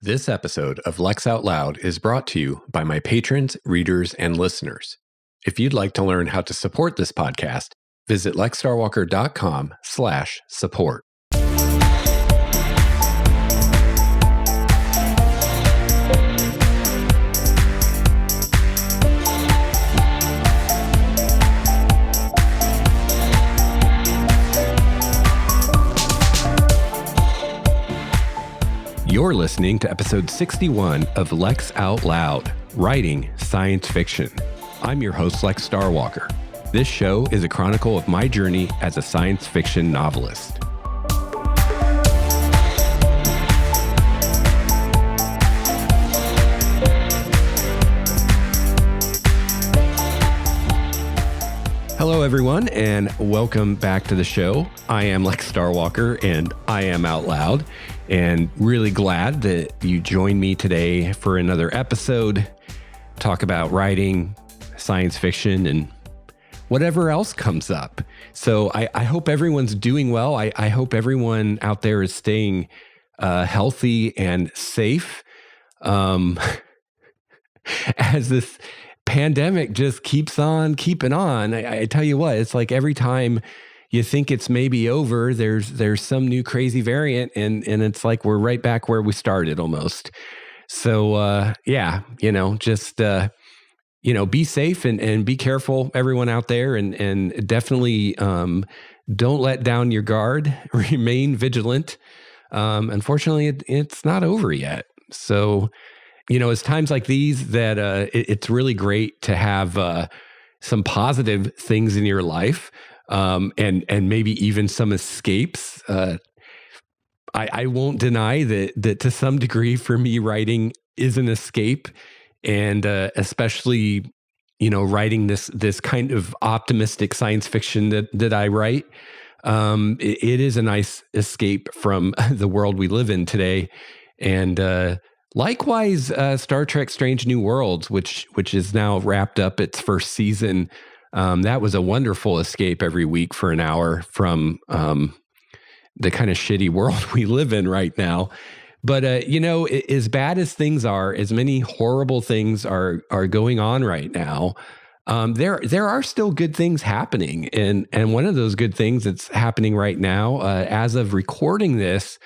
This episode of Lex Out Loud is brought to you by my patrons, readers, and listeners. If you'd like to learn how to support this podcast, visit lexstarwalker.com/support. You're listening to episode 61 of Lex Out Loud, Writing Science Fiction. I'm your host, Lex Starwalker. This show is a chronicle of my journey as a science fiction novelist. Hello, everyone, and welcome back to the show. I am Lex Starwalker, and I am Out Loud, and really glad that you joined me today for another episode, talk about writing, science fiction, and whatever else comes up. So I hope everyone's doing well. I hope everyone out there is staying healthy and safe as this pandemic just keeps on keeping on. I tell you what, it's like every time you think it's maybe over, there's some new crazy variant, and it's like we're right back where we started almost. So be safe and be careful, everyone out there, and definitely don't let down your guard. Remain vigilant. Unfortunately, it's not over yet. So, it's times like these that it's really great to have some positive things in your life, and maybe even some escapes. I won't deny that to some degree for me, writing is an escape, and especially writing this kind of optimistic science fiction that I write. It is a nice escape from the world we live in today, and likewise, Star Trek: Strange New Worlds, which is now wrapped up its first season. That was a wonderful escape every week for an hour from the kind of shitty world we live in right now. But as bad as things are, as many horrible things are going on right now, there are still good things happening, and one of those good things that's happening right now, as of recording this.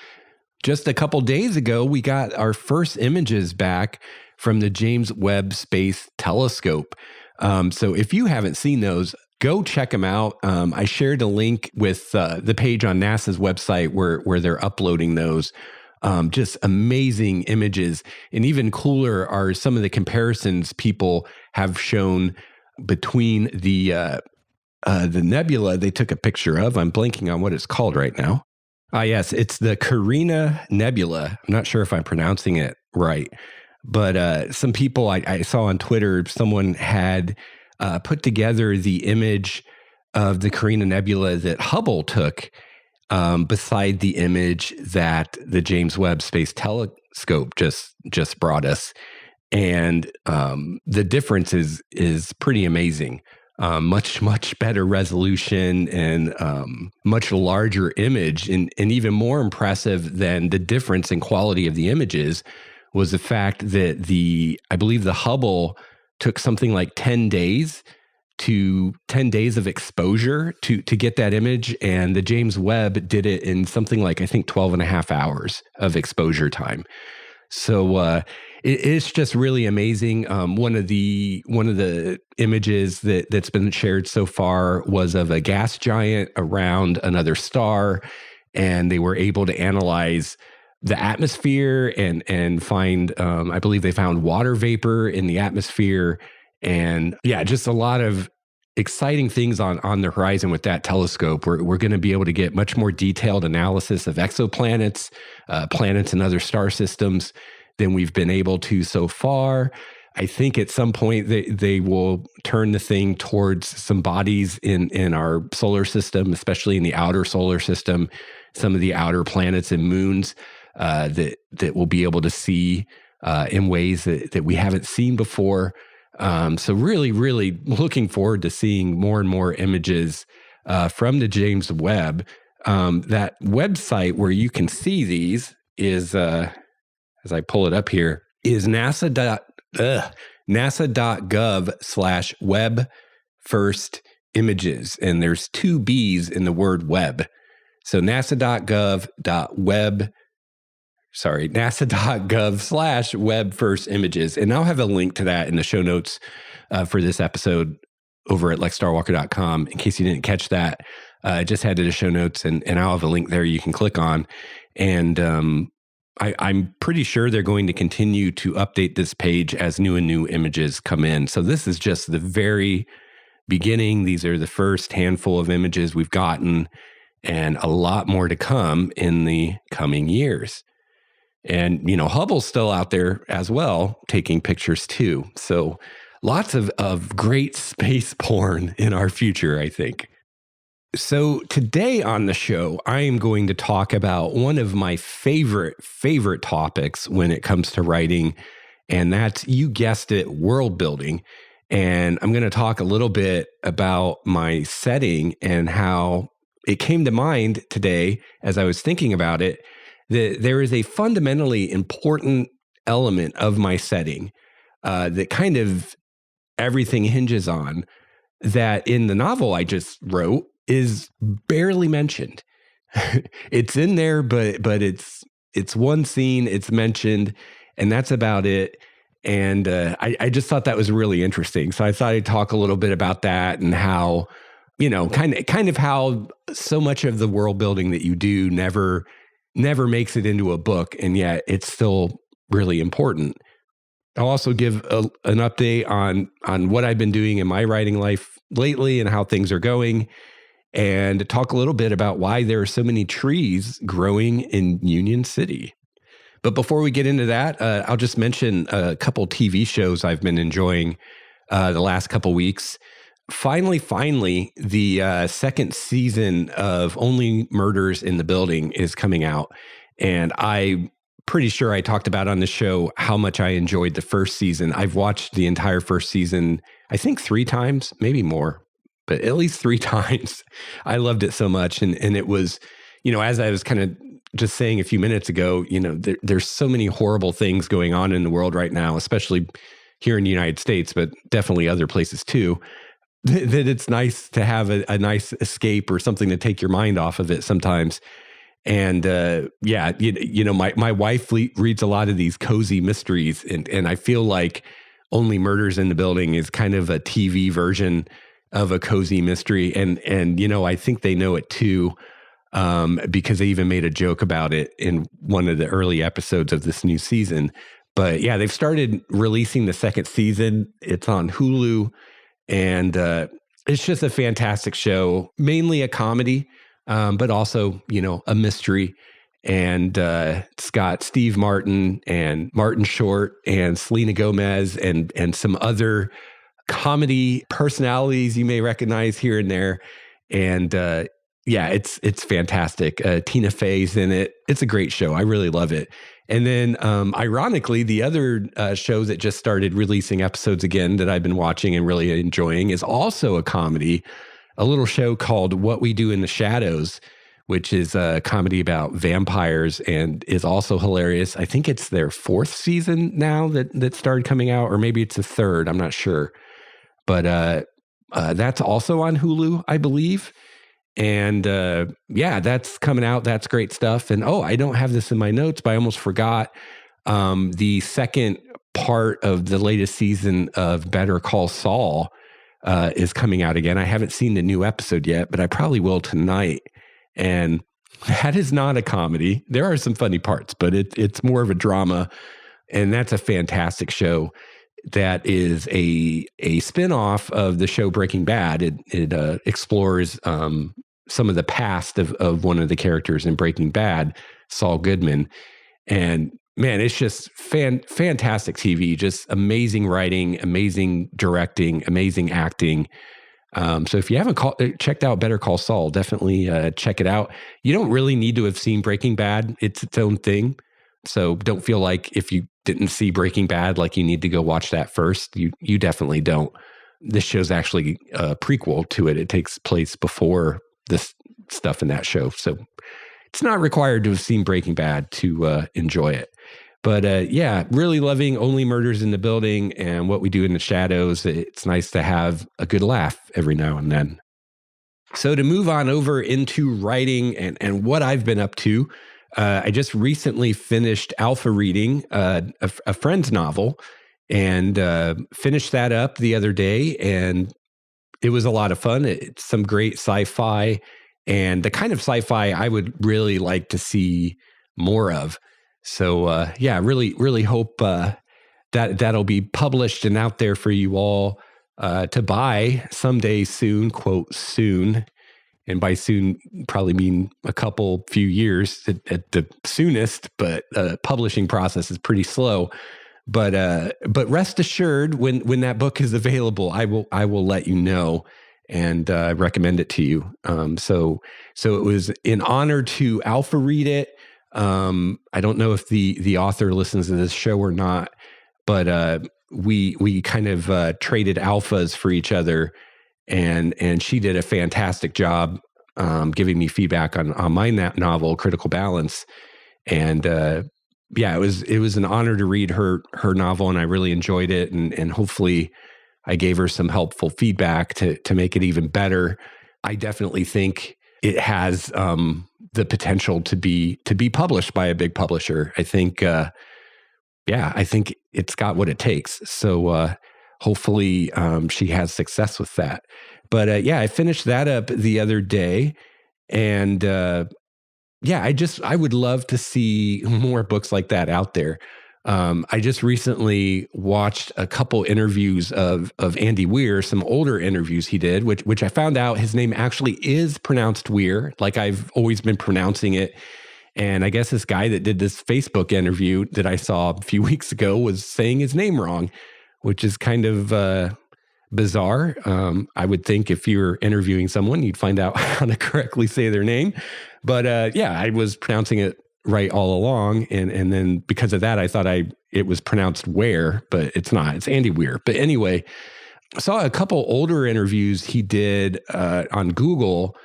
Just a couple days ago, we got our first images back from the James Webb Space Telescope. So if you haven't seen those, go check them out. I shared a link with the page on NASA's website where they're uploading those. Just amazing images. And even cooler are some of the comparisons people have shown between the nebula they took a picture of. I'm blanking on what it's called right now. Yes, it's the Carina Nebula. I'm not sure if I'm pronouncing it right, but some people I saw on Twitter, someone had put together the image of the Carina Nebula that Hubble took beside the image that the James Webb Space Telescope just brought us. And the difference is pretty amazing. Much better resolution and much larger image, and even more impressive than the difference in quality of the images was the fact that I believe the Hubble took something like 10 days of exposure to get that image, and the James Webb did it in something like, I think, 12 and a half hours of exposure time. So it's just really amazing. One of the images that's been shared so far was of a gas giant around another star, and they were able to analyze the atmosphere and find, I believe they found water vapor in the atmosphere, and just a lot of exciting things on the horizon with that telescope. We're going to be able to get much more detailed analysis of exoplanets, planets and other star systems than we've been able to so far. I think at some point they will turn the thing towards some bodies in our solar system, especially in the outer solar system, some of the outer planets and moons that we'll be able to see in ways that we haven't seen before. So really, really looking forward to seeing more and more images from the James Webb. That website where you can see these is, as I pull it up here, is nasa.gov/web first images. And there's 2 B's in the word web. So nasa.gov/web first images. And I'll have a link to that in the show notes for this episode over at lexstarwalker.com in case you didn't catch that. I just added the show notes and I'll have a link there you can click on. And I'm pretty sure they're going to continue to update this page as new images come in. So this is just the very beginning. These are the first handful of images we've gotten, and a lot more to come in the coming years. And, Hubble's still out there as well, taking pictures too. So lots of great space porn in our future, I think. So today on the show, I am going to talk about one of my favorite topics when it comes to writing, and that's, you guessed it, world building. And I'm going to talk a little bit about my setting and how it came to mind today as I was thinking about it, that there is a fundamentally important element of my setting that kind of everything hinges on, that in the novel I just wrote is barely mentioned. It's in there, but it's one scene, it's mentioned, and that's about it. And I just thought that was really interesting. So I thought I'd talk a little bit about that and how, kind of how so much of the world building that you do never makes it into a book, and yet it's still really important. I'll also give an update on what I've been doing in my writing life lately and how things are going, and talk a little bit about why there are so many trees growing in Union City. But before we get into that, I'll just mention a couple TV shows I've been enjoying the last couple weeks. Finally, the second season of Only Murders in the Building is coming out. And I'm pretty sure I talked about on the show how much I enjoyed the first season. I've watched the entire first season, I think 3 times, maybe more, but at least 3 times. I loved it so much. And it was, as I was kind of just saying a few minutes ago, there's so many horrible things going on in the world right now, especially here in the United States, but definitely other places too, that it's nice to have a nice escape or something to take your mind off of it sometimes. And my wife reads a lot of these cozy mysteries, and I feel like Only Murders in the Building is kind of a TV version of a cozy mystery. And I think they know it too, because they even made a joke about it in one of the early episodes of this new season. But yeah, they've started releasing the second season. It's on Hulu, and it's just a fantastic show, mainly a comedy, but also, a mystery. And it's got Steve Martin and Martin Short and Selena Gomez and some other comedy personalities you may recognize here and there. And it's fantastic. Tina Fey's in it. It's a great show. I really love it. And then ironically, the other show that just started releasing episodes again that I've been watching and really enjoying is also a comedy, a little show called What We Do in the Shadows, which is a comedy about vampires and is also hilarious. I think it's their 4th season now that started coming out, or maybe it's the 3rd. I'm not sure. But that's also on Hulu, I believe. And that's coming out. That's great stuff. And I don't have this in my notes, but I almost forgot. The second part of the latest season of Better Call Saul is coming out again. I haven't seen the new episode yet, but I probably will tonight. And that is not a comedy. There are some funny parts, but it's more of a drama. And that's a fantastic show. That is a spinoff of the show Breaking Bad. It explores some of the past of one of the characters in Breaking Bad, Saul Goodman. And man, it's just fantastic TV, just amazing writing, amazing directing, amazing acting. So if you haven't checked out Better Call Saul, definitely check it out. You don't really need to have seen Breaking Bad. It's its own thing. So don't feel like if you didn't see Breaking Bad, like you need to go watch that first. You definitely don't. This show's actually a prequel to it. It takes place before this stuff in that show. So it's not required to have seen Breaking Bad to enjoy it. But yeah, really loving Only Murders in the Building and What We Do in the Shadows. It's nice to have a good laugh every now and then. So to move on over into writing and what I've been up to, I just recently finished alpha reading a friend's novel and finished that up the other day. And it was a lot of fun. It's some great sci-fi and the kind of sci-fi I would really like to see more of. So yeah, really hope that'll be published and out there for you all to buy someday soon, quote soon. And by soon, probably mean a few years at the soonest, but publishing process is pretty slow. But rest assured, when that book is available, I will let you know and recommend it to you. So it was an honor to alpha read it. I don't know if the author listens to this show or not, but we kind of traded alphas for each other, and she did a fantastic job giving me feedback on my novel, Critical Balance, and yeah, it was an honor to read her novel, and I really enjoyed it, and hopefully I gave her some helpful feedback to make it even better. I definitely think it has the potential to be published by a big publisher. I think, I think it's got what it takes. So hopefully she has success with that. But I finished that up the other day, and I would love to see more books like that out there. I just recently watched a couple interviews of Andy Weir, some older interviews he did, which I found out his name actually is pronounced Weir, like I've always been pronouncing it. And I guess this guy that did this Facebook interview that I saw a few weeks ago was saying his name wrong, which is kind of bizarre. I would think if you're interviewing someone, you'd find out how to correctly say their name. But I was pronouncing it right all along, and then because of that, I thought it was pronounced Ware, but it's not. It's Andy Weir. But anyway, I saw a couple older interviews he did on Google.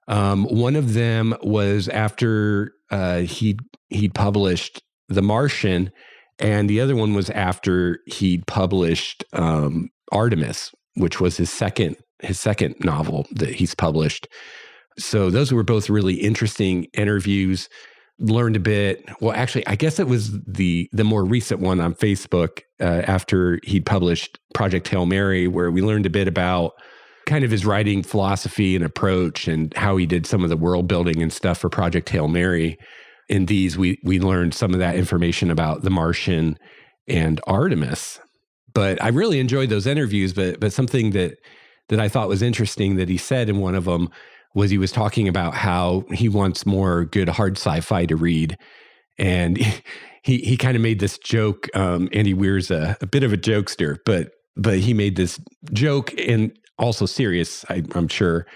One of them was after he published The Martian, and the other one was after he'd published Artemis, which was his second novel that he's published. So those were both really interesting interviews. Learned a bit. Well, actually, I guess it was the more recent one on Facebook after he'd published Project Hail Mary, where we learned a bit about kind of his writing philosophy and approach and how he did some of the world building and stuff for Project Hail Mary. In these, we learned some of that information about The Martian and Artemis. But I really enjoyed those interviews. But something that I thought was interesting that he said in one of them was he was talking about how he wants more good hard sci-fi to read. And he kind of made this joke. Andy Weir's a bit of a jokester, but he made this joke, and also serious, I'm sure,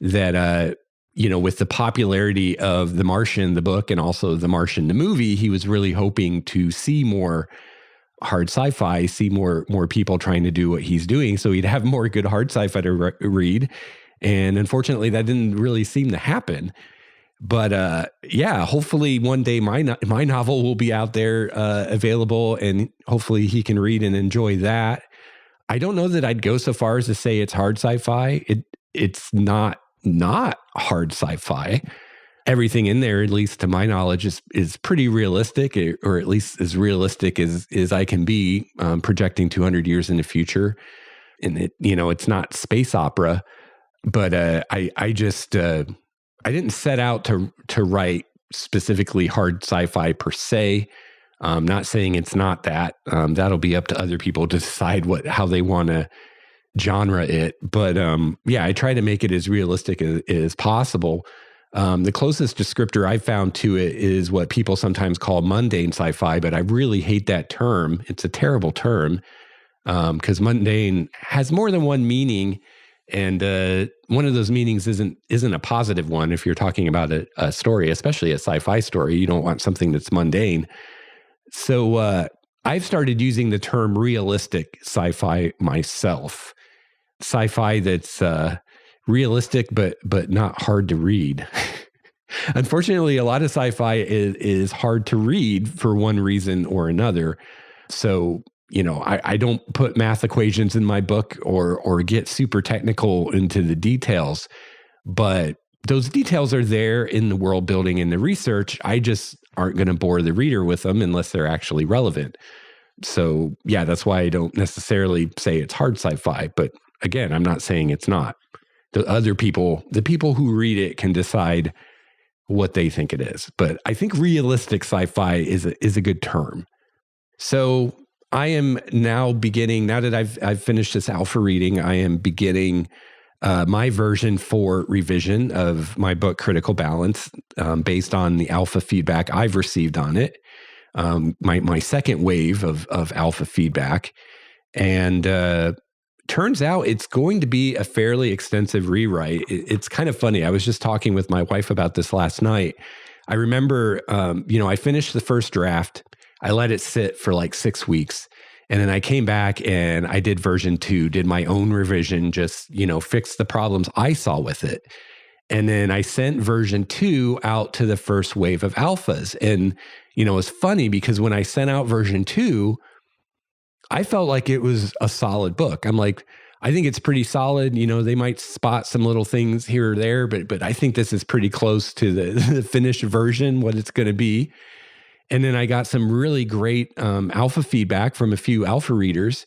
that with the popularity of The Martian, the book, and also The Martian, the movie, he was really hoping to see more hard sci-fi, see more people trying to do what he's doing, so he'd have more good hard sci-fi to read. And unfortunately, that didn't really seem to happen. But hopefully one day my novel will be out there available, and hopefully he can read and enjoy that. I don't know that I'd go so far as to say it's hard sci-fi. It's not hard sci-fi. Everything in there, at least to my knowledge, is pretty realistic, or at least as realistic as I can be, projecting 200 years in the future. And it's not space opera. But I didn't set out to write specifically hard sci-fi per se. I'm not saying it's not that. That'll be up to other people to decide how they want to genre it. But I try to make it as realistic as possible. The closest descriptor I've found to it is what people sometimes call mundane sci-fi, but I really hate that term. It's a terrible term because mundane has more than one meaning. And one of those meanings isn't a positive one. If you're talking about a story, especially a sci-fi story, you don't want something that's mundane. So I've started using the term realistic sci-fi myself. Sci-fi that's realistic, but not hard to read. Unfortunately, a lot of sci-fi is hard to read for one reason or another. So, I don't put math equations in my book or get super technical into the details, but those details are there in the world building and the research. I just aren't going to bore the reader with them unless they're actually relevant. So, yeah, that's why I don't necessarily say it's hard sci-fi. But again, I'm not saying it's not. The people who read it can decide what they think it is. But I think realistic sci-fi is a good term. So I am now beginning, now that I've finished this alpha reading, I am beginning my version 4 revision of my book, Critical Balance, based on the alpha feedback I've received on it. My second wave of alpha feedback. And turns out it's going to be a fairly extensive rewrite. It's kind of funny. I was just talking with my wife about this last night. I remember, I finished the first draft. I let it sit for like 6 weeks. And then I came back and I did version 2, did my own revision, just, fixed the problems I saw with it. And then I sent version 2 out to the first wave of alphas. And, it's funny because when I sent out version 2, I felt like it was a solid book. I'm like, I think it's pretty solid. They might spot some little things here or there, but I think this is pretty close to the finished version, what it's going to be. And then I got some really great alpha feedback from a few alpha readers.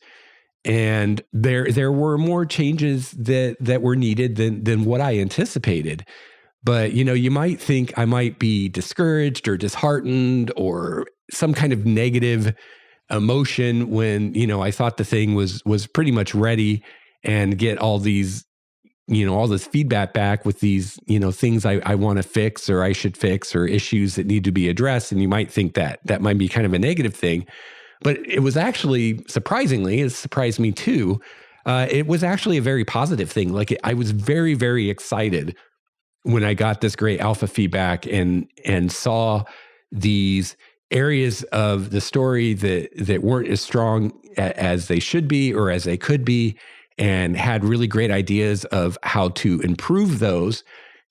And there were more changes that were needed than what I anticipated. But, you might think I might be discouraged or disheartened or some kind of negative emotion when, I thought the thing was pretty much ready and get all these, all this feedback back with these, things I want to fix or I should fix or issues that need to be addressed. And you might think that might be kind of a negative thing. But it was actually, surprisingly, it surprised me too. It was actually a very positive thing. Like I was very, very excited when I got this great alpha feedback and saw these areas of the story that weren't as strong as they should be or as they could be, and had really great ideas of how to improve those.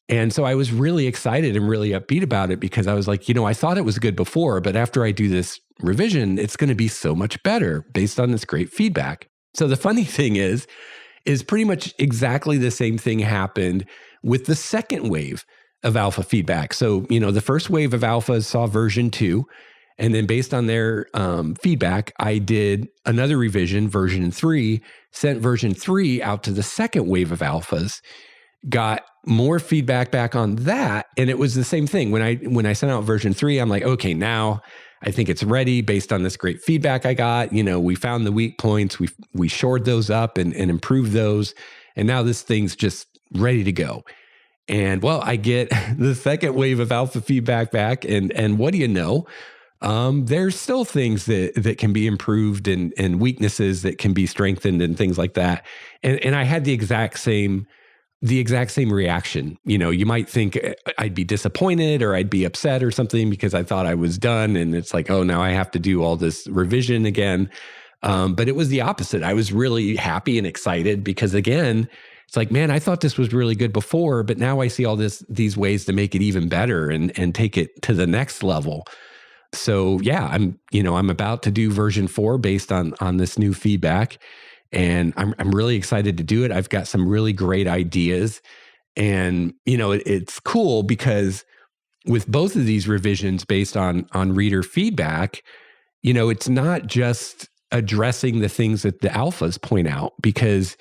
And so I was really excited and really upbeat about it because I was like, I thought it was good before, but after I do this revision, it's going to be so much better based on this great feedback. So the funny thing is pretty much exactly the same thing happened with the second wave of alpha feedback. So, the first wave of alphas saw version 2. And then based on their feedback, I did another revision, version 3, sent version 3 out to the second wave of alphas, got more feedback back on that. And it was the same thing. When I sent out version 3, I'm like, okay, now I think it's ready based on this great feedback I got. We found the weak points. We shored those up and improved those. And now this thing's just ready to go. And well, I get the second wave of alpha feedback back. And what do you know? There's still things that can be improved and weaknesses that can be strengthened and things like that. And I had the exact same reaction. You might think I'd be disappointed or I'd be upset or something because I thought I was done. And it's like, oh, now I have to do all this revision again. But it was the opposite. I was really happy and excited because, again, it's like, man, I thought this was really good before, but now I see all these ways to make it even better and take it to the next level. So yeah, I'm about to do version 4 based on this new feedback, and I'm really excited to do it. I've got some really great ideas, and it's cool because with both of these revisions based on reader feedback, it's not just addressing the things that the alphas point out, because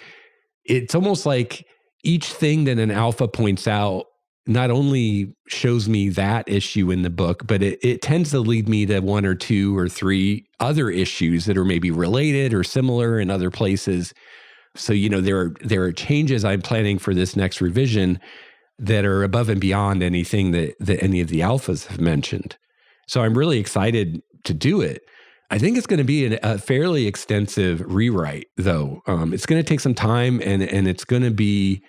it's almost like each thing that an alpha points out not only shows me that issue in the book, but it tends to lead me to 1 or 2 or 3 other issues that are maybe related or similar in other places. So, there are changes I'm planning for this next revision that are above and beyond anything that any of the alphas have mentioned. So I'm really excited to do it. I think it's going to be a fairly extensive rewrite, though. It's going to take some time, and it's going to be,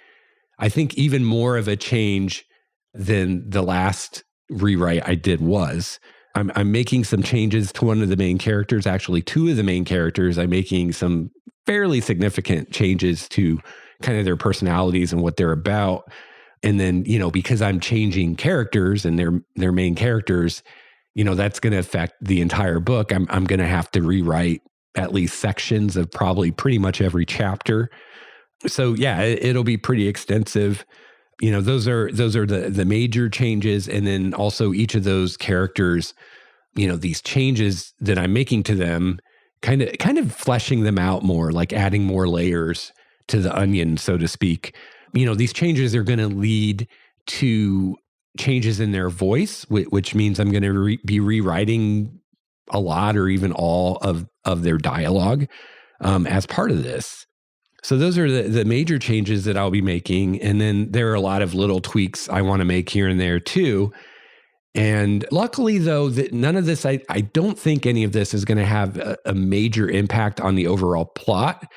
I think, even more of a change than the last rewrite I did was. I'm making some changes to one of the main characters, actually 2 of the main characters. I'm making some fairly significant changes to kind of their personalities and what they're about. And then, because I'm changing characters and their main characters, that's going to affect the entire book. I'm going to have to rewrite at least sections of probably pretty much every chapter. So yeah, it'll be pretty extensive. Those are the major changes. And then also each of those characters, these changes that I'm making to them, kind of fleshing them out more, like adding more layers to the onion, so to speak. These changes are going to lead to changes in their voice, which means I'm going to be rewriting a lot or even all of their dialogue as part of this. So those are the major changes that I'll be making. And then there are a lot of little tweaks I want to make here and there too. And luckily, though, that none of this, I don't think any of this is going to have a major impact on the overall plot,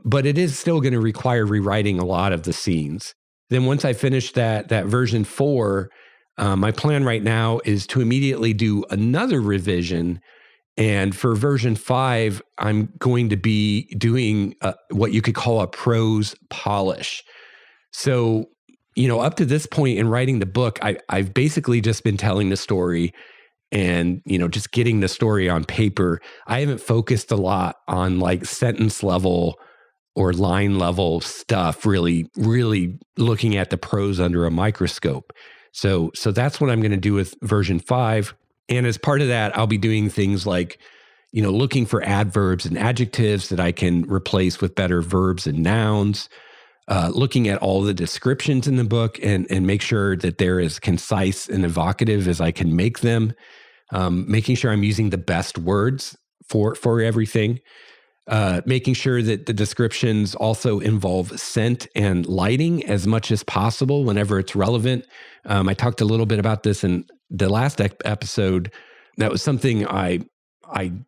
but it is still going to require rewriting a lot of the scenes. Then once I finish that version 4, my plan right now is to immediately do another revision. And for version 5, I'm going to be doing what you could call a prose polish. So, up to this point in writing the book, I've basically just been telling the story and, just getting the story on paper. I haven't focused a lot on like sentence level or line level stuff, really looking at the prose under a microscope. So that's what I'm going to do with version 5. And as part of that, I'll be doing things like, looking for adverbs and adjectives that I can replace with better verbs and nouns, looking at all the descriptions in the book and make sure that they're as concise and evocative as I can make them, making sure I'm using the best words for everything. Making sure that the descriptions also involve scent and lighting as much as possible whenever it's relevant. I talked a little bit about this in the last episode. That was something I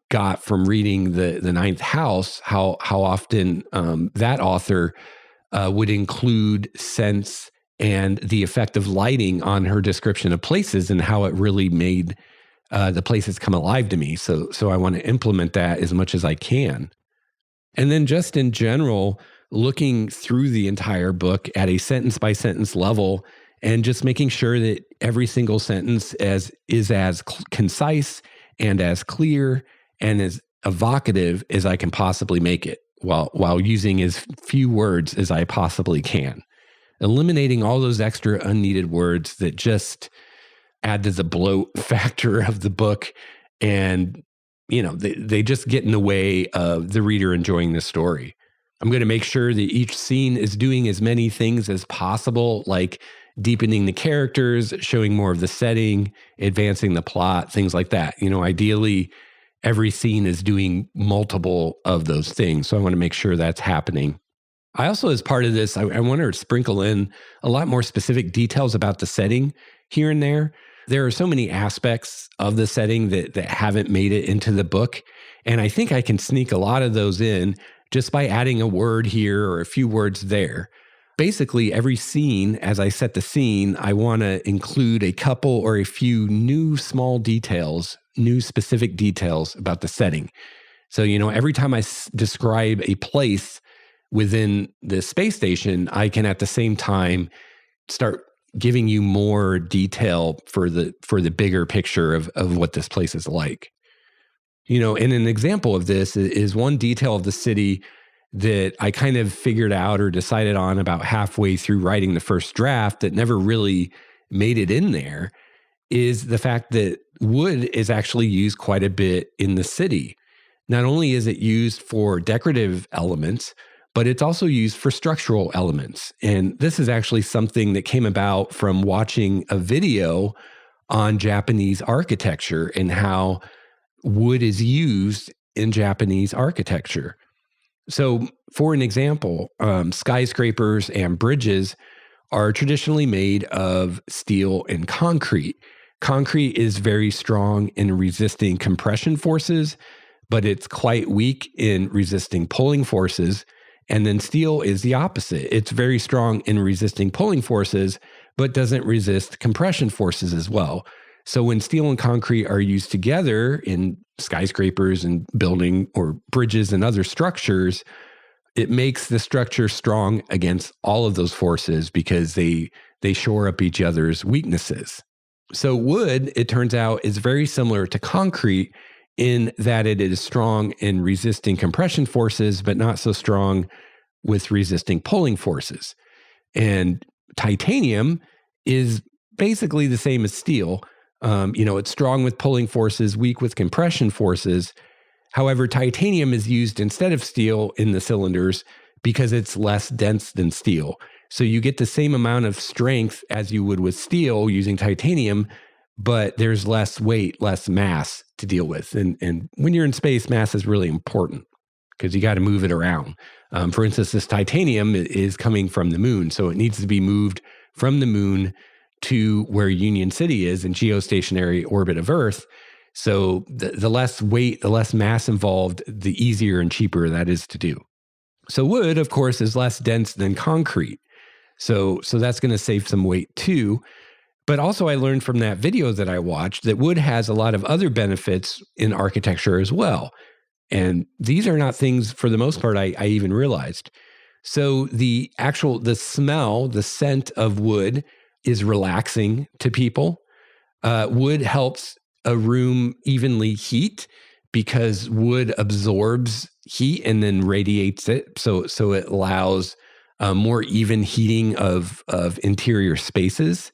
got from reading the Ninth House, how often that author would include scents and the effect of lighting on her description of places and how it really made the places come alive to me. So I want to implement that as much as I can. And then just in general, looking through the entire book at a sentence by sentence level and just making sure that every single sentence is as concise and as clear and as evocative as I can possibly make it while using as few words as I possibly can. Eliminating all those extra unneeded words that just add to the bloat factor of the book and they just get in the way of the reader enjoying the story. I'm going to make sure that each scene is doing as many things as possible, like deepening the characters, showing more of the setting, advancing the plot, things like that. Ideally, every scene is doing multiple of those things. So I want to make sure that's happening. I also, as part of this, I want to sprinkle in a lot more specific details about the setting here and there. There are so many aspects of the setting that haven't made it into the book. And I think I can sneak a lot of those in just by adding a word here or a few words there. Basically, every scene, as I set the scene, I want to include a couple or a few new small details, new specific details about the setting. So, every time I describe a place within the space station, I can at the same time start giving you more detail for the bigger picture of what this place is like. And an example of this is one detail of the city that I kind of figured out or decided on about halfway through writing the first draft that never really made it in there, is the fact that wood is actually used quite a bit in the city. Not only is it used for decorative elements, but it's also used for structural elements. And this is actually something that came about from watching a video on Japanese architecture and how wood is used in Japanese architecture. So, for an example, skyscrapers and bridges are traditionally made of steel and concrete. Concrete is very strong in resisting compression forces, but it's quite weak in resisting pulling forces. And then steel is the opposite. It's very strong in resisting pulling forces, but doesn't resist compression forces as well. So when steel and concrete are used together in skyscrapers and building or bridges and other structures, it makes the structure strong against all of those forces because they they shore up each other's weaknesses. So wood, it turns out, is very similar to concrete in that it is strong in resisting compression forces, but not so strong with resisting pulling forces. And titanium is basically the same as steel. It's strong with pulling forces, weak with compression forces. However, titanium is used instead of steel in the cylinders because it's less dense than steel. So you get the same amount of strength as you would with steel using titanium, but there's less weight, less mass to deal with. And when you're in space, mass is really important because you got to move it around. For instance, this titanium is coming from the moon, so it needs to be moved from the moon to where Union City is in geostationary orbit of Earth. So the less weight, the less mass involved, the easier and cheaper that is to do. So wood, of course, is less dense than concrete. So that's going to save some weight too. But also I learned from that video that I watched that wood has a lot of other benefits in architecture as well. And these are not things, for the most part, I even realized. So the smell, the scent of wood is relaxing to people. Wood helps a room evenly heat because wood absorbs heat and then radiates it. So it allows more even heating of interior spaces.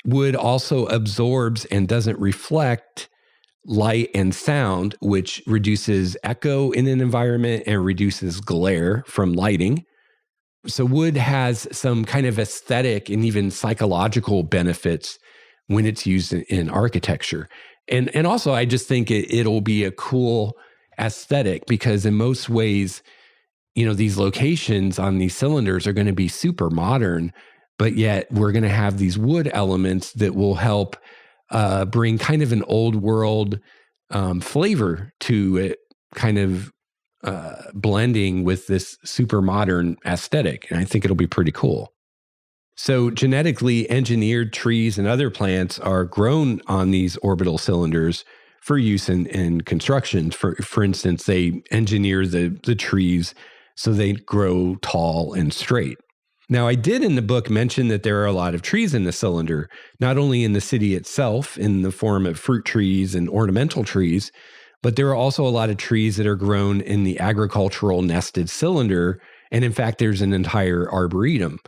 Wood also absorbs and doesn't reflect light and sound, which reduces echo in an environment and reduces glare from lighting. So wood has some kind of aesthetic and even psychological benefits when it's used in architecture. And also, I just think it'll be a cool aesthetic because in most ways, these locations on these cylinders are going to be super modern, but yet we're going to have these wood elements that will help bring kind of an old world flavor to it, kind of blending with this super modern aesthetic. And I think it'll be pretty cool. So genetically engineered trees and other plants are grown on these orbital cylinders for use in construction. For instance, they engineer the trees so they grow tall and straight. Now, I did in the book mention that there are a lot of trees in the cylinder, not only in the city itself in the form of fruit trees and ornamental trees, but there are also a lot of trees that are grown in the agricultural nested cylinder. And in fact, there's an entire arboretum.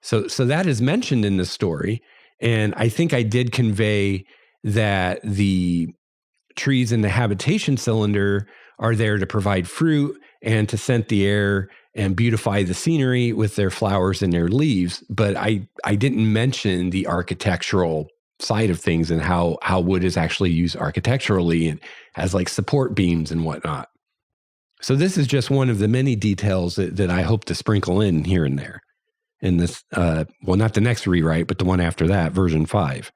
So that is mentioned in the story. And I think I did convey that the trees in the habitation cylinder are there to provide fruit and to scent the air and beautify the scenery with their flowers and their leaves. But I didn't mention the architectural side of things and how wood is actually used architecturally and has like support beams and whatnot. So this is just one of the many details that I hope to sprinkle in here and there in this, not the next rewrite, but the one after that, version 5.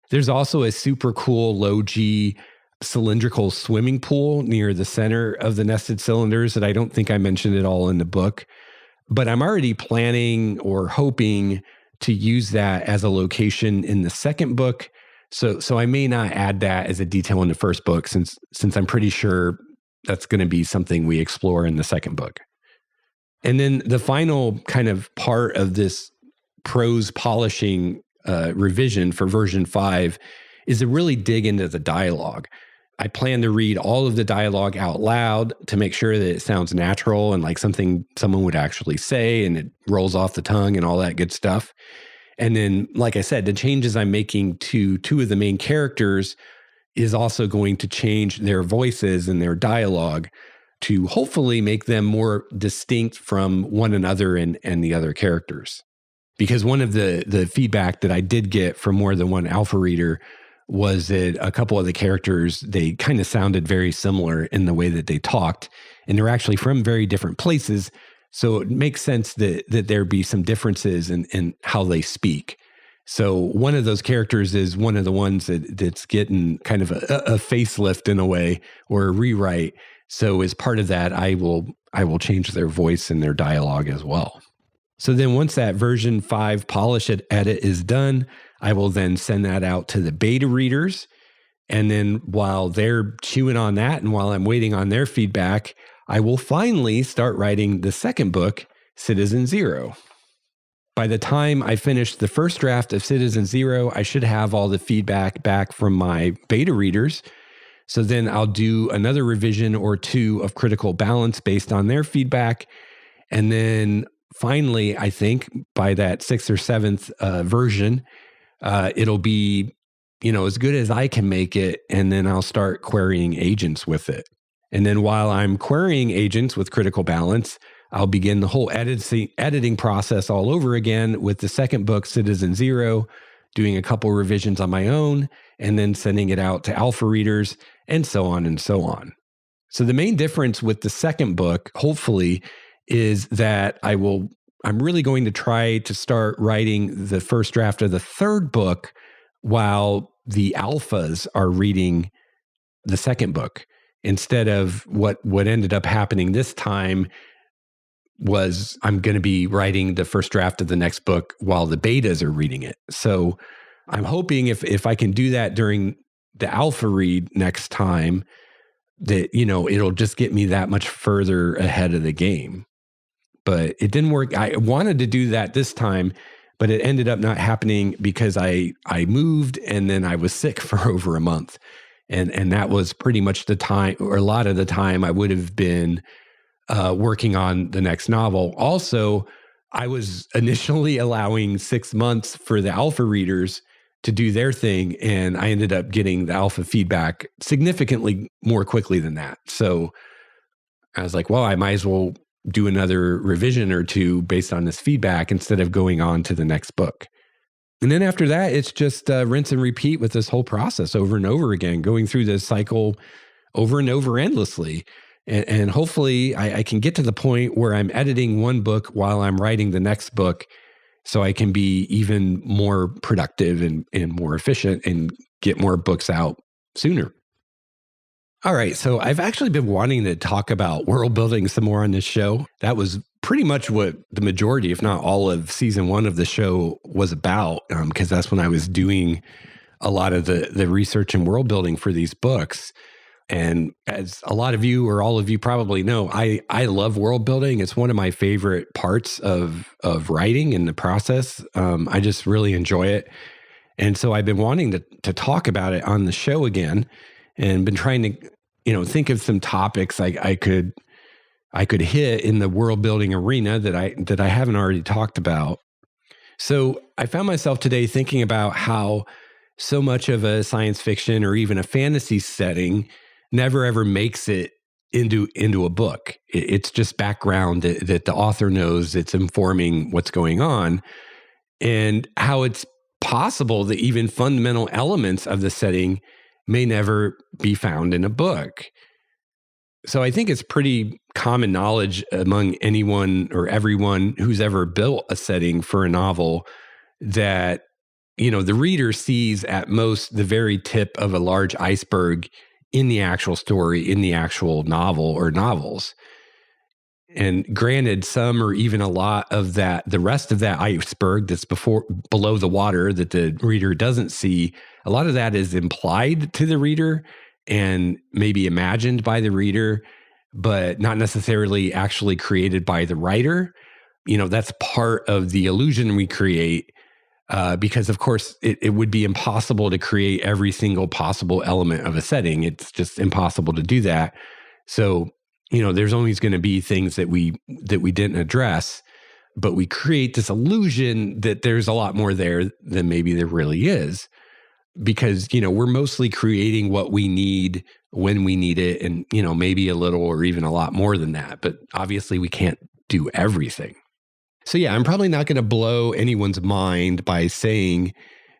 There's also a super cool low G cylindrical swimming pool near the center of the nested cylinders that I don't think I mentioned at all in the book, but I'm already planning or hoping to use that as a location in the second book. So I may not add that as a detail in the first book since I'm pretty sure that's going to be something we explore in the second book. And then the final kind of part of this prose polishing revision for version 5 is to really dig into the dialogue. I plan to read all of the dialogue out loud to make sure that it sounds natural and like something someone would actually say and it rolls off the tongue and all that good stuff. And then, like I said, the changes I'm making to 2 of the main characters is also going to change their voices and their dialogue to hopefully make them more distinct from one another and the other characters. Because one of the feedback that I did get from more than one alpha reader was that a couple of the characters, they kind of sounded very similar in the way that they talked, and they're actually from very different places. So it makes sense that there be some differences in how they speak. So one of those characters is one of the ones that's getting kind of a facelift in a way, or a rewrite. So as part of that, I will change their voice and their dialogue as well. So then once that version 5 polish edit is done, I will then send that out to the beta readers. And then while they're chewing on that and while I'm waiting on their feedback, I will finally start writing the second book, Citizen Zero. by the time I finish the first draft of Citizen Zero, I should have all the feedback back from my beta readers. So then I'll do another revision or two of Critical Balance based on their feedback. And then finally, I think by that sixth or seventh version, it'll be, as good as I can make it. And then I'll start querying agents with it. And then while I'm querying agents with Critical Balance, I'll begin the whole editing process all over again with the second book, Citizen Zero, doing a couple revisions on my own, and then sending it out to alpha readers, and so on and so on. So the main difference with the second book, hopefully, is that I'm really going to try to start writing the first draft of the third book while the alphas are reading the second book. Instead of what ended up happening this time was I'm going to be writing the first draft of the next book while the betas are reading it. So I'm hoping if I can do that during the alpha read next time, that, it'll just get me that much further ahead of the game. But it didn't work. I wanted to do that this time, but it ended up not happening because I moved and then I was sick for over a month. And that was pretty much the time, or a lot of the time I would have been working on the next novel. Also, I was initially allowing 6 months for the alpha readers to do their thing, and I ended up getting the alpha feedback significantly more quickly than that. So I was like, well, I might as well do another revision or two based on this feedback instead of going on to the next book. And then after that, it's just rinse and repeat with this whole process over and over again, going through this cycle over and over endlessly. And hopefully I can get to the point where I'm editing one book while I'm writing the next book, so I can be even more productive and more efficient and get more books out sooner. All right, so I've actually been wanting to talk about world building some more on this show. That was pretty much what the majority, if not all, of season 1 of the show was about, because that's when I was doing a lot of the research and world building for these books. And as a lot of you or all of you probably know, I love world building. It's one of my favorite parts of writing and the process. I just really enjoy it. And so I've been wanting to talk about it on the show again, and been trying to, think of some topics I could hit in the world building arena that I haven't already talked about. So I found myself today thinking about how so much of a science fiction or even a fantasy setting never ever makes it into a book. It's just background that the author knows, it's informing what's going on, and how it's possible that even fundamental elements of the setting may never be found in a book. So I think it's pretty common knowledge among anyone or everyone who's ever built a setting for a novel that, the reader sees at most the very tip of a large iceberg in the actual story, in the actual novel or novels. And granted, some or even a lot of that, the rest of that iceberg that's below the water that the reader doesn't see, a lot of that is implied to the reader and maybe imagined by the reader, but not necessarily actually created by the writer. That's part of the illusion we create, because of course it would be impossible to create every single possible element of a setting. It's just impossible to do that. So, there's always going to be things that we didn't address, but we create this illusion that there's a lot more there than maybe there really is, because, we're mostly creating what we need when we need it, and, maybe a little or even a lot more than that. But obviously we can't do everything. So yeah, I'm probably not going to blow anyone's mind by saying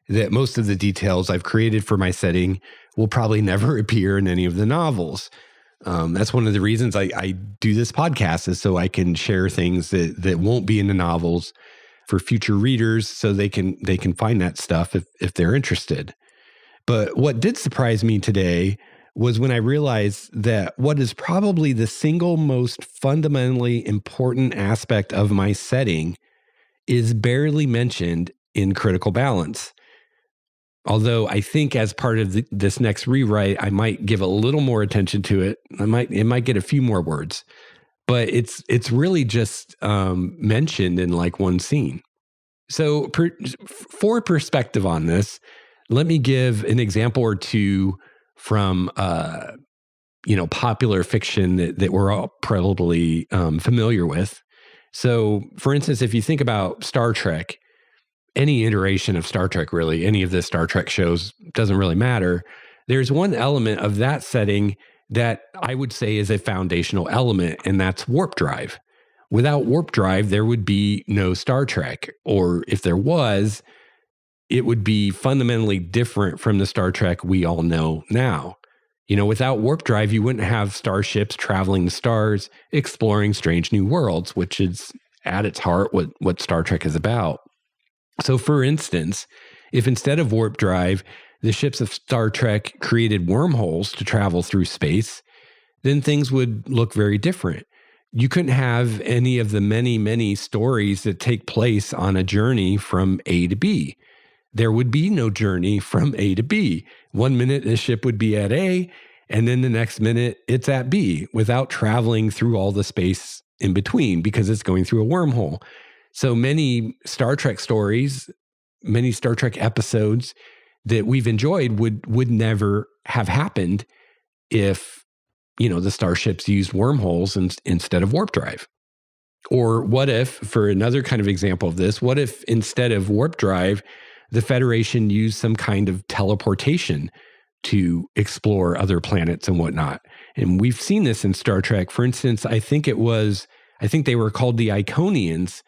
that most of the details I've created for my setting will probably never appear in any of the novels. That's one of the reasons I do this podcast, is so I can share things that won't be in the novels for future readers, so they can find that stuff if they're interested. But what did surprise me today was when I realized that what is probably the single most fundamentally important aspect of my setting is barely mentioned in Critical Balance. Although I think as part of this next rewrite, I might give a little more attention to it. It might get a few more words, but it's really just mentioned in like one scene. So for perspective on this, let me give an example or two from popular fiction that we're all probably familiar with. So, for instance, if you think about Star Trek, any iteration of Star Trek, really, any of the Star Trek shows, doesn't really matter. There's one element of that setting that I would say is a foundational element, and that's warp drive. Without warp drive, there would be no Star Trek. Or if there was, it would be fundamentally different from the Star Trek we all know now. Without warp drive, you wouldn't have starships traveling the stars, exploring strange new worlds, which is at its heart what Star Trek is about. So, for instance, if instead of warp drive, the ships of Star Trek created wormholes to travel through space, then things would look very different. You couldn't have any of the many, many stories that take place on a journey from A to B. There would be no journey from A to B. 1 minute, the ship would be at A, and then the next minute, it's at B without traveling through all the space in between because it's going through a wormhole. So many Star Trek stories, many Star Trek episodes that we've enjoyed would never have happened if, the starships used wormholes instead of warp drive. Or what if, for another kind of example of this, what if instead of warp drive, the Federation used some kind of teleportation to explore other planets and whatnot? And we've seen this in Star Trek. For instance, I think they were called the Iconians,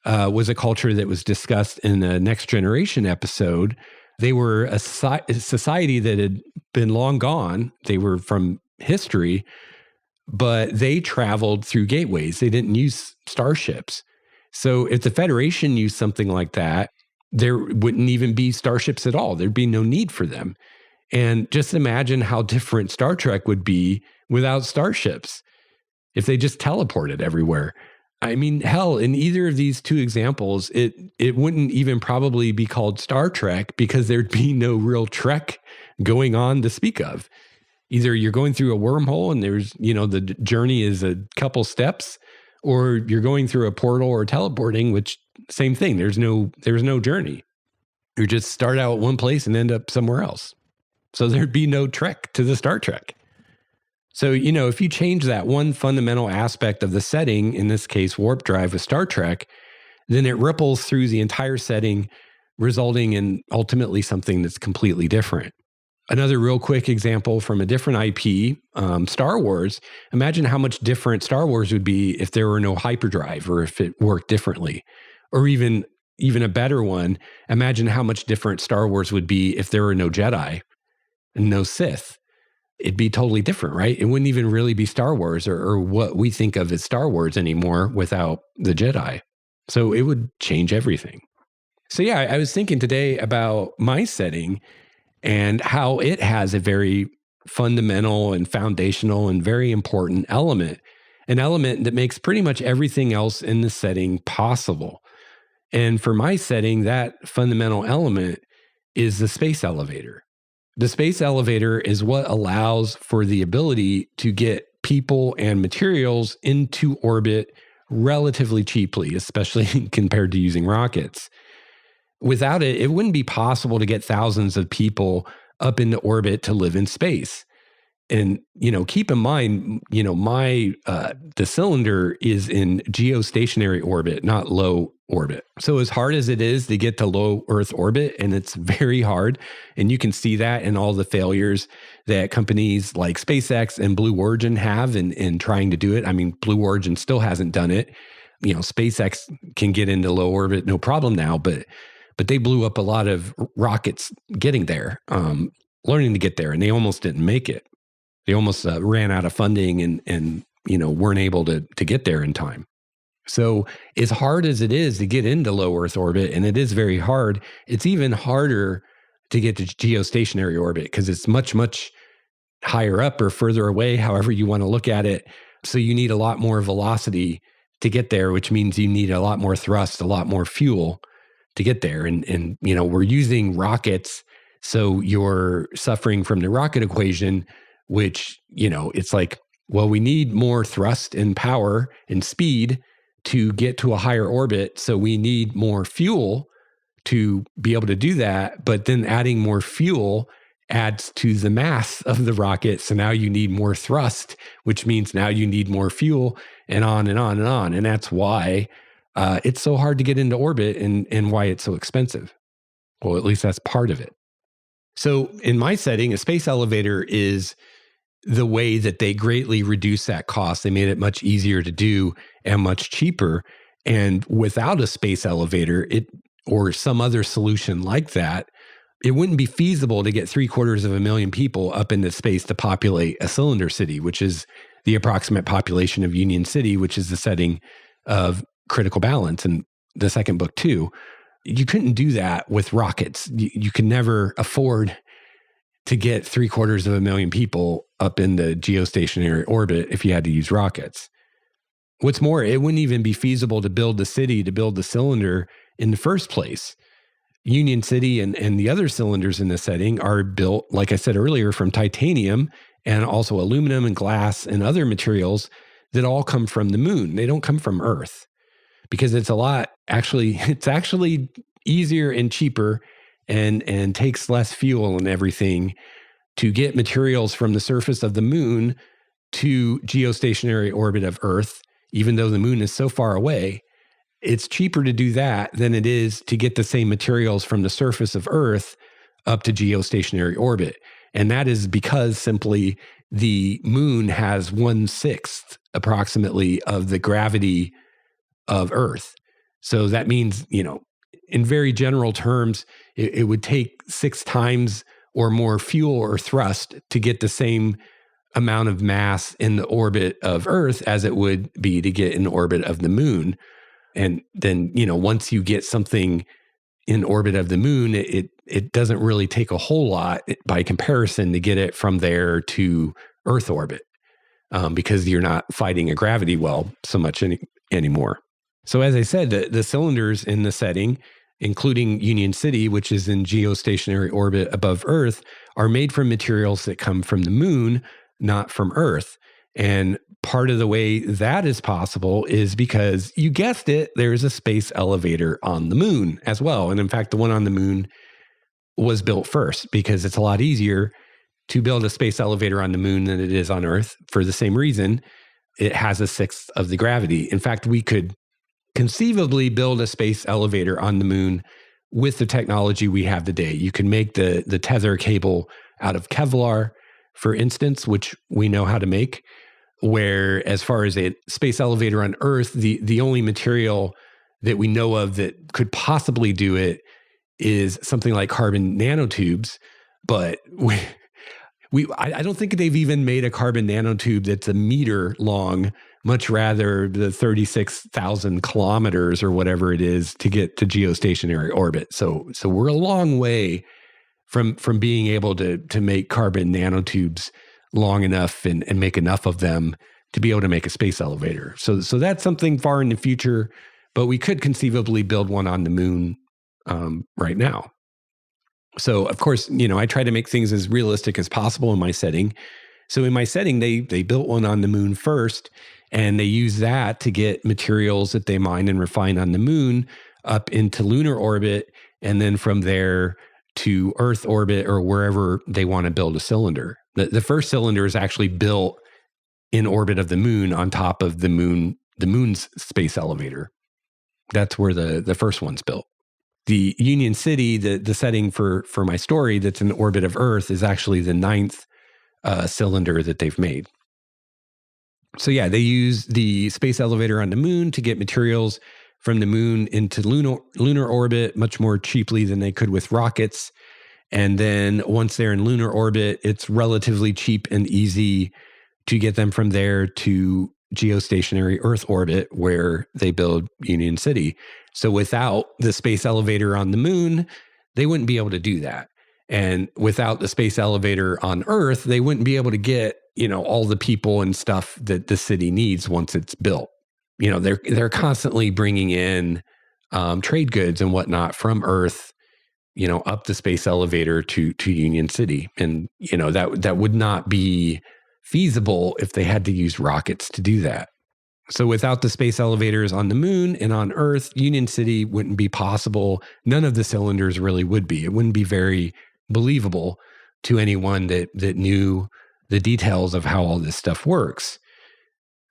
was a culture that was discussed in a Next Generation episode. They were a society that had been long gone. They were from history, but they traveled through gateways. They didn't use starships. So if the Federation used something like that, there wouldn't even be starships at all. There'd be no need for them. And just imagine how different Star Trek would be without starships if they just teleported everywhere. I mean, hell, in either of these two examples, it wouldn't even probably be called Star Trek because there'd be no real trek going on to speak of. Either you're going through a wormhole and there's, the journey is a couple steps, or you're going through a portal or teleporting, which same thing. There's no journey. You just start out at one place and end up somewhere else. So there'd be no trek to the Star Trek. So, if you change that one fundamental aspect of the setting, in this case, warp drive with Star Trek, then it ripples through the entire setting, resulting in ultimately something that's completely different. Another real quick example from a different IP, Star Wars. Imagine how much different Star Wars would be if there were no hyperdrive or if it worked differently. Or even a better one, imagine how much different Star Wars would be if there were no Jedi and no Sith. It'd be totally different, right? It wouldn't even really be Star Wars or what we think of as Star Wars anymore without the Jedi. So it would change everything. So yeah, I was thinking today about my setting and how it has a very fundamental and foundational and very important element, an element that makes pretty much everything else in the setting possible. And for my setting, that fundamental element is the space elevator. The space elevator is what allows for the ability to get people and materials into orbit relatively cheaply, especially compared to using rockets. Without it, it wouldn't be possible to get thousands of people up into orbit to live in space. And, keep in mind, the cylinder is in geostationary orbit, not low orbit. So as hard as it is to get to low Earth orbit, and it's very hard, and you can see that in all the failures that companies like SpaceX and Blue Origin have in trying to do it. I mean, Blue Origin still hasn't done it. SpaceX can get into low orbit, no problem now, but they blew up a lot of rockets getting there, learning to get there, and they almost didn't make it. They almost ran out of funding and weren't able to get there in time. So as hard as it is to get into low Earth orbit, and it is very hard, it's even harder to get to geostationary orbit because it's much, much higher up or further away, however you want to look at it. So you need a lot more velocity to get there, which means you need a lot more thrust, a lot more fuel to get there. And we're using rockets, so you're suffering from the rocket equation, which, it's like, well, we need more thrust and power and speed to get to a higher orbit. So we need more fuel to be able to do that. But then adding more fuel adds to the mass of the rocket. So now you need more thrust, which means now you need more fuel, and on and on and on. And that's why it's so hard to get into orbit and why it's so expensive. Well, at least that's part of it. So in my setting, a space elevator is the way that they greatly reduce that cost. They made it much easier to do and much cheaper. And without a space elevator, or some other solution like that, it wouldn't be feasible to get 750,000 people up into space to populate a cylinder city, which is the approximate population of Union City, which is the setting of critical balance in the second book too. You couldn't do that with rockets. You could never afford to get 750,000 people up in the geostationary orbit if you had to use rockets. What's more, it wouldn't even be feasible to build the city, to build the cylinder in the first place. Union City and the other cylinders in this setting are built, like I said earlier, from titanium and also aluminum and glass and other materials that all come from the moon. They don't come from Earth because it's actually easier and cheaper and takes less fuel and everything to get materials from the surface of the moon to geostationary orbit of Earth, even though the moon is so far away. It's cheaper to do that than it is to get the same materials from the surface of Earth up to geostationary orbit. And that is because simply the moon has 1/6 approximately of the gravity of Earth. So that means, in very general terms, it would take 6 times or more fuel or thrust to get the same amount of mass in the orbit of Earth as it would be to get in orbit of the moon. And then, once you get something in orbit of the moon, it doesn't really take a whole lot by comparison to get it from there to Earth orbit because you're not fighting a gravity well so much anymore. So as I said, the cylinders in the setting, including Union City, which is in geostationary orbit above Earth, are made from materials that come from the moon, not from Earth. And part of the way that is possible is because, you guessed it, there's a space elevator on the moon as well. And in fact, the one on the moon was built first because it's a lot easier to build a space elevator on the moon than it is on Earth for the same reason. It has 1/6 of the gravity. In fact, we could conceivably build a space elevator on the moon with the technology we have today. You can make the tether cable out of Kevlar, for instance, which we know how to make, where as far as a space elevator on Earth, the only material that we know of that could possibly do it is something like carbon nanotubes. But I don't think they've even made a carbon nanotube that's a meter long, much rather the 36,000 kilometers or whatever it is to get to geostationary orbit. So we're a long way from being able to make carbon nanotubes long enough and make enough of them to be able to make a space elevator. So that's something far in the future, but we could conceivably build one on the moon right now. So of course, I try to make things as realistic as possible in my setting. So in my setting, they built one on the moon first, and they use that to get materials that they mine and refine on the moon up into lunar orbit, and then from there to Earth orbit or wherever they want to build a cylinder. The first cylinder is actually built in orbit of the moon on top of the moon's space elevator. That's where the first one's built. The Union City, the setting for my story that's in orbit of Earth, is actually the 9th cylinder that they've made. So yeah, they use the space elevator on the moon to get materials from the moon into lunar orbit much more cheaply than they could with rockets. And then once they're in lunar orbit, it's relatively cheap and easy to get them from there to geostationary Earth orbit, where they build Union City. So without the space elevator on the moon, they wouldn't be able to do that. And without the space elevator on Earth, they wouldn't be able to get, all the people and stuff that the city needs once it's built. They're constantly bringing in trade goods and whatnot from Earth, up the space elevator to Union City. And, that would not be feasible if they had to use rockets to do that. So without the space elevators on the moon and on Earth, Union City wouldn't be possible. None of the cylinders really would be. It wouldn't be very believable to anyone that knew the details of how all this stuff works.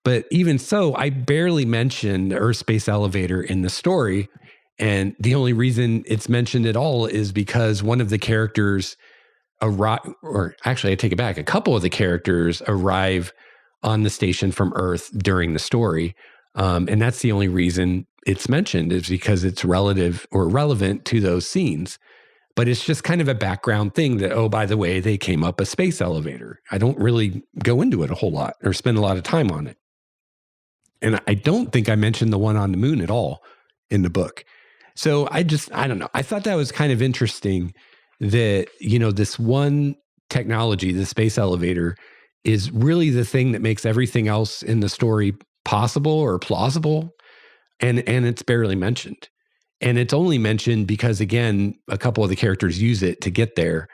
But even so, I barely mentioned the Earth space elevator in the story. And the only reason it's mentioned at all is because one of the characters or actually I take it back, a couple of the characters arrive on the station from Earth during the story. And that's the only reason it's mentioned, is because it's relative or relevant to those scenes. But it's just kind of a background thing that, oh, by the way, they came up a space elevator. I don't really go into it a whole lot or spend a lot of time on it. And I don't think I mentioned the one on the moon at all in the book. So I don't know. I thought that was kind of interesting that, this one technology, the space elevator, is really the thing that makes everything else in the story possible or plausible. And it's barely mentioned. And it's only mentioned because, again, a couple of the characters use it to get there.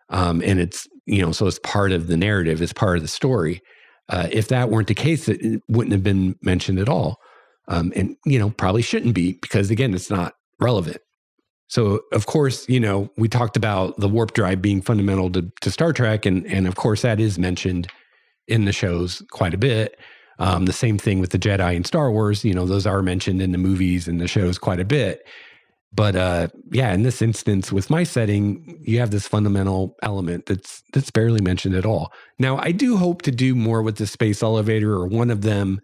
And it's, so it's part of the narrative, it's part of the story. If that weren't the case, it wouldn't have been mentioned at all. And probably shouldn't be, because, again, it's not relevant. So, of course, we talked about the warp drive being fundamental to Star Trek. And of course, that is mentioned in the shows quite a bit. The same thing with the Jedi and Star Wars. Those are mentioned in the movies and the shows quite a bit. But in this instance, with my setting, you have this fundamental element that's barely mentioned at all. Now, I do hope to do more with the space elevator, or one of them,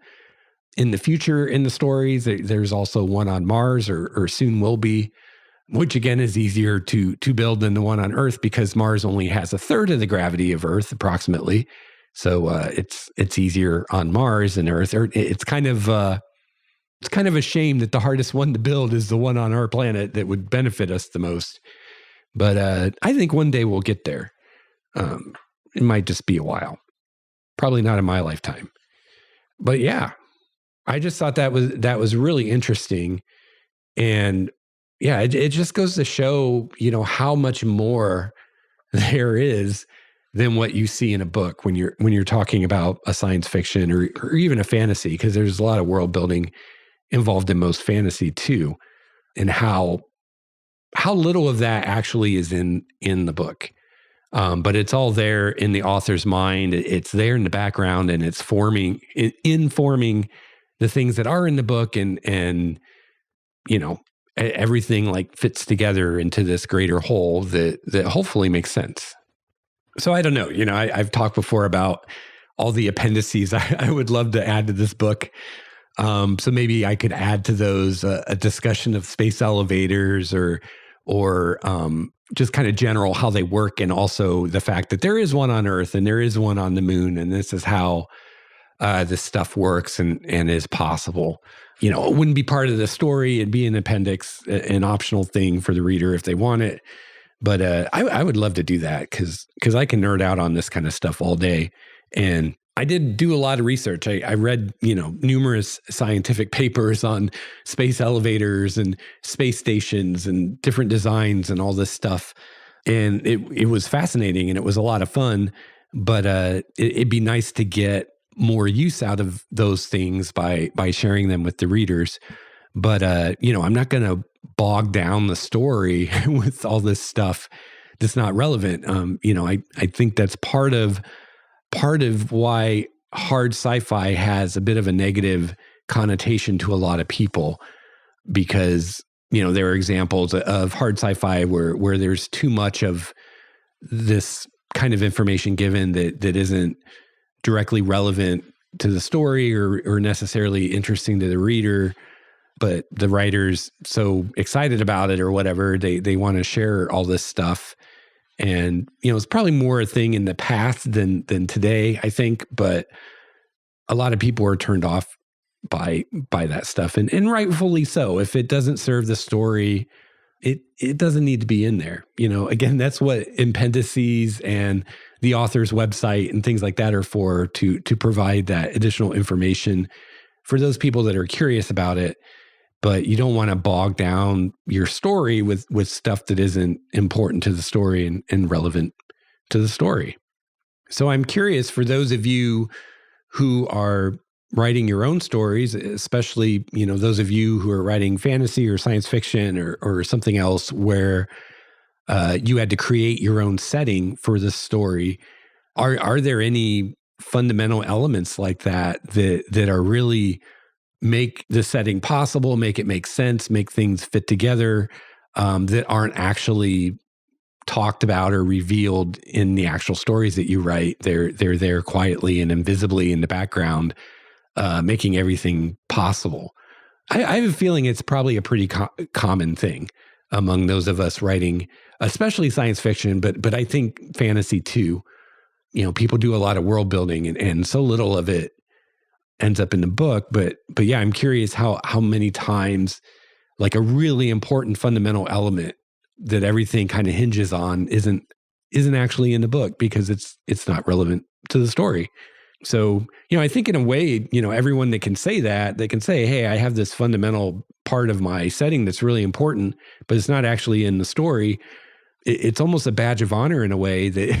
in the future in the stories. There's also one on Mars, or soon will be, which again is easier to build than the one on Earth, because Mars only has a third of the gravity of Earth approximately. So it's easier on Mars than Earth. It's kind of a shame that the hardest one to build is the one on our planet that would benefit us the most. But I think one day we'll get there. It might just be a while. Probably not in my lifetime. But yeah, I just thought that was really interesting. And yeah, it just goes to show, how much more there is than what you see in a book when you're talking about a science fiction or even a fantasy, because there's a lot of world building involved in most fantasy too, and how little of that actually is in the book. But it's all there in the author's mind. It's there in the background, and it's informing the things that are in the book, and everything like fits together into this greater whole that hopefully makes sense. So I don't know, I've talked before about all the appendices I would love to add to this book. So maybe I could add to those a discussion of space elevators, or just kind of general how they work, and also the fact that there is one on Earth and there is one on the moon, and this is how this stuff works and is possible. It wouldn't be part of the story; it'd be an appendix, an optional thing for the reader if they want it. But I would love to do that, because I can nerd out on this kind of stuff all day. And I did do a lot of research. I read, numerous scientific papers on space elevators and space stations and different designs and all this stuff. And it was fascinating, and it was a lot of fun. But it'd be nice to get more use out of those things by sharing them with the readers. But I'm not going to bog down the story with all this stuff that's not relevant. I think that's part of why hard sci-fi has a bit of a negative connotation to a lot of people, because there are examples of hard sci-fi where there's too much of this kind of information given that isn't directly relevant to the story or necessarily interesting to the reader. But the writer's so excited about it or whatever, they want to share all this stuff. And, it's probably more a thing in the past than today, I think. But a lot of people are turned off by that stuff. And rightfully so. If it doesn't serve the story, it doesn't need to be in there. Again, that's what appendices and the author's website and things like that are for, to provide that additional information for those people that are curious about it. But you don't want to bog down your story with stuff that isn't important to the story and relevant to the story. So I'm curious, for those of you who are, writing your own stories, especially, those of you who are writing fantasy or science fiction or something else where you had to create your own setting for this story. Are there any fundamental elements like that are really make the setting possible, make it make sense, make things fit together, that aren't actually talked about or revealed in the actual stories that you write? They're there quietly and invisibly in the background, making everything possible. I have a feeling it's probably a pretty common thing among those of us writing, especially science fiction, but I think fantasy too. People do a lot of world building and so little of it ends up in the book. But yeah, I'm curious how many times like a really important fundamental element that everything kind of hinges on isn't actually in the book because it's not relevant to the story. So, I think in a way, everyone that can say that, they can say, hey, I have this fundamental part of my setting that's really important, but it's not actually in the story. It's almost a badge of honor in a way that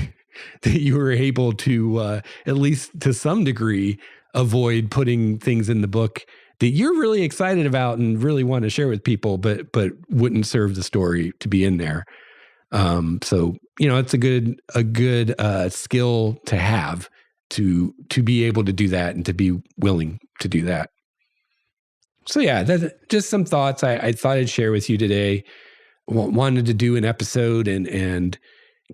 that you were able to, at least to some degree, avoid putting things in the book that you're really excited about and really want to share with people, but wouldn't serve the story to be in there. So, it's a good skill to have to be able to do that and to be willing to do that. So yeah, that's just some thoughts I thought I'd share with you today. Wanted to do an episode and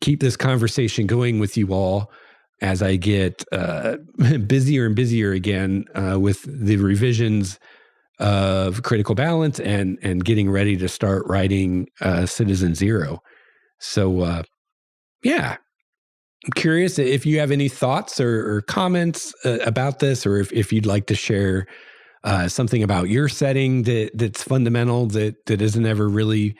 keep this conversation going with you all as I get busier and busier again with the revisions of Critical Balance and getting ready to start writing Citizen Zero. So yeah, I'm curious if you have any thoughts or comments about this, or if you'd like to share something about your setting that's fundamental that isn't ever really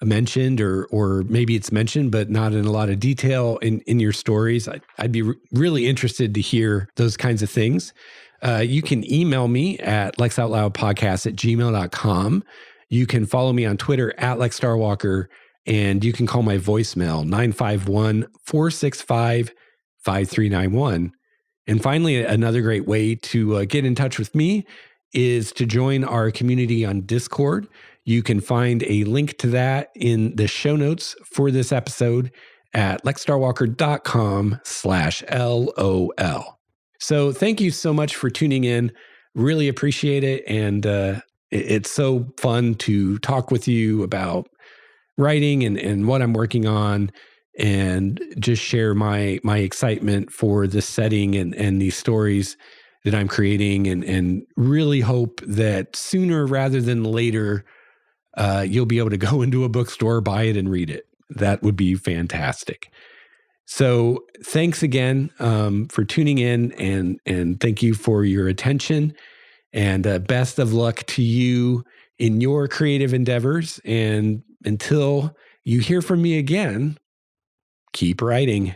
mentioned, or maybe it's mentioned but not in a lot of detail in your stories. I'd be really interested to hear those kinds of things. You can email me at lexoutloudpodcast@gmail.com. You can follow me on Twitter at LexStarWalker, and you can call my voicemail 951-465-5391. And finally, another great way to get in touch with me is to join our community on Discord. You can find a link to that in the show notes for this episode at lexstarwalker.com/LOL. So thank you so much for tuning in. Really appreciate it. And it's so fun to talk with you about writing and what I'm working on, and just share my excitement for this setting and these stories that I'm creating, and really hope that sooner rather than later, you'll be able to go into a bookstore, buy it, and read it. That would be fantastic. So thanks again for tuning in, and thank you for your attention, and best of luck to you in your creative endeavors. And until you hear from me again, keep writing.